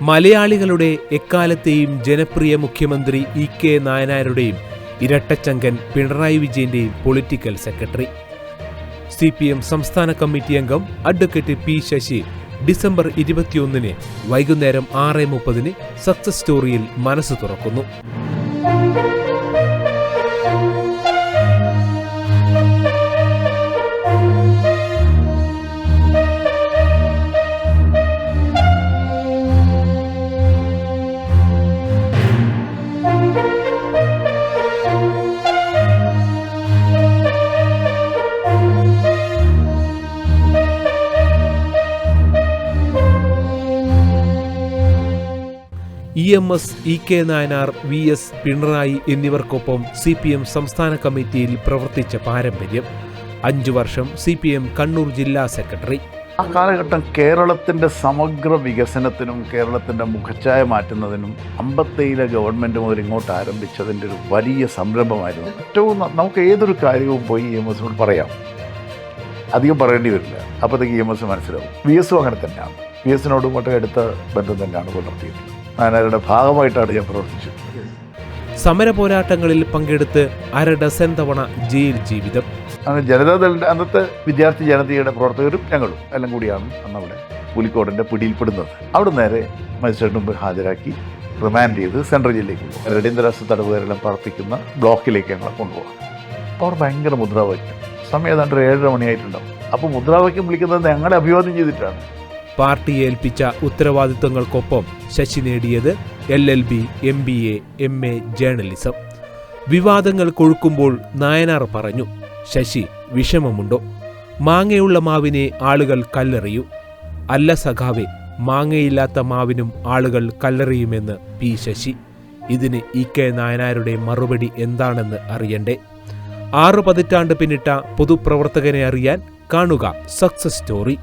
മലയാളികളുടെ എക്കാലത്തെയും ജനപ്രിയ മുഖ്യമന്ത്രി ഇ.കെ. നായനാരുടെയും ഇരട്ടച്ചങ്കൻ പിണറായി വിജയന്റെയും പൊളിറ്റിക്കൽ സെക്രട്ടറി. CPM സംസ്ഥാന കമ്മിറ്റി അംഗം അഡ്വക്കേറ്റ് പി. ശശി ഡിസംബർ 21 വൈകുന്നേരം 6:30 സക്സസ് സ്റ്റോറിയിൽ മനസ്സ് തുറക്കുന്നു. EMS, ഇ.കെ. നായനാർ, VS പിണറായി എന്നിവർക്കൊപ്പം CPM സംസ്ഥാന കമ്മിറ്റിയിൽ പ്രവർത്തിച്ച പാരമ്പര്യം. 5 വർഷം CPM കണ്ണൂർ ജില്ലാ സെക്രട്ടറി. ആ കാലഘട്ടം കേരളത്തിൻ്റെ സമഗ്ര വികസനത്തിനും കേരളത്തിൻ്റെ മുഖച്ഛായ മാറ്റുന്നതിനും അമ്പത്തേയിലെ ഗവൺമെൻറ് മുതൽ ഇങ്ങോട്ട് ആരംഭിച്ചതിൻ്റെ ഒരു വലിയ സംരംഭമായിരുന്നു. ഏറ്റവും നമുക്ക് ഏതൊരു കാര്യവും പോയി EMSനോട് പറയാം, അധികം പറയേണ്ടി വരില്ല, അപ്പോഴത്തേക്ക് EMS മനസ്സിലാവും. VSും അങ്ങനെ തന്നെയാണ്. VSനോടും വളരെ അടുത്ത ബന്ധം തന്നെയാണ് പുലർത്തിയിട്ടുള്ളത്. നായനാരുടെ ഭാഗമായിട്ടാണ് ഞാൻ പ്രവർത്തിച്ചത്. സമര പോരാട്ടങ്ങളിൽ പങ്കെടുത്ത് 1/2 ഡസൻ തവണ ജയിൽ ജീവിതം. ജനതാദളിൻ്റെ അന്നത്തെ വിദ്യാർത്ഥി ജനതയുടെ പ്രവർത്തകരും ഞങ്ങളും എല്ലാം കൂടിയാണ് അന്നവിടെ പുലിക്കോടിൻ്റെ പിടിയിൽപ്പെടുന്നത്. അവിടെ നേരെ മജിസ്ട്രേറ്റിന് മുമ്പ് ഹാജരാക്കി റിമാൻഡ് ചെയ്ത് സെൻട്രൽ ജയിലിലേക്ക് പോകും. അടിയന്തരാവസ്ഥ തടവുകാരെല്ലാം പാർപ്പിക്കുന്ന ബ്ലോക്കിലേക്ക് ഞങ്ങളെ കൊണ്ടുപോകാം. അപ്പോൾ അവിടെ ഭയങ്കര മുദ്രാവാക്യം. സമയം ഏതാണ്ട് 7:30 മണിയായിട്ടുണ്ടാവും. അപ്പോൾ മുദ്രാവാക്യം വിളിക്കുന്നത് ഞങ്ങളെ അഭിവാദ്യം ചെയ്തിട്ടാണ്. പാർട്ടി ഏൽപ്പിച്ച ഉത്തരവാദിത്വങ്ങൾക്കൊപ്പം ശശി നേടിയത് LLB, MBA, MA ജേർണലിസം. വിവാദങ്ങൾ കൊഴുക്കുമ്പോൾ നായനാർ പറഞ്ഞു, ശശി വിഷമമുണ്ടോ? മാങ്ങയുള്ള മാവിനെ ആളുകൾ കല്ലെറിയൂ. അല്ല സഖാവേ, മാങ്ങയില്ലാത്ത മാവിനും ആളുകൾ കല്ലെറിയുമെന്ന് പി. ശശി. ഇതിന് ഇ.കെ. നായനാരുടെ മറുപടി എന്താണെന്ന് അറിയണ്ടേ? 6 പതിറ്റാണ്ട് പിന്നിട്ട പൊതുപ്രവർത്തകനെ അറിയാൻ കാണുക സക്സസ് സ്റ്റോറി.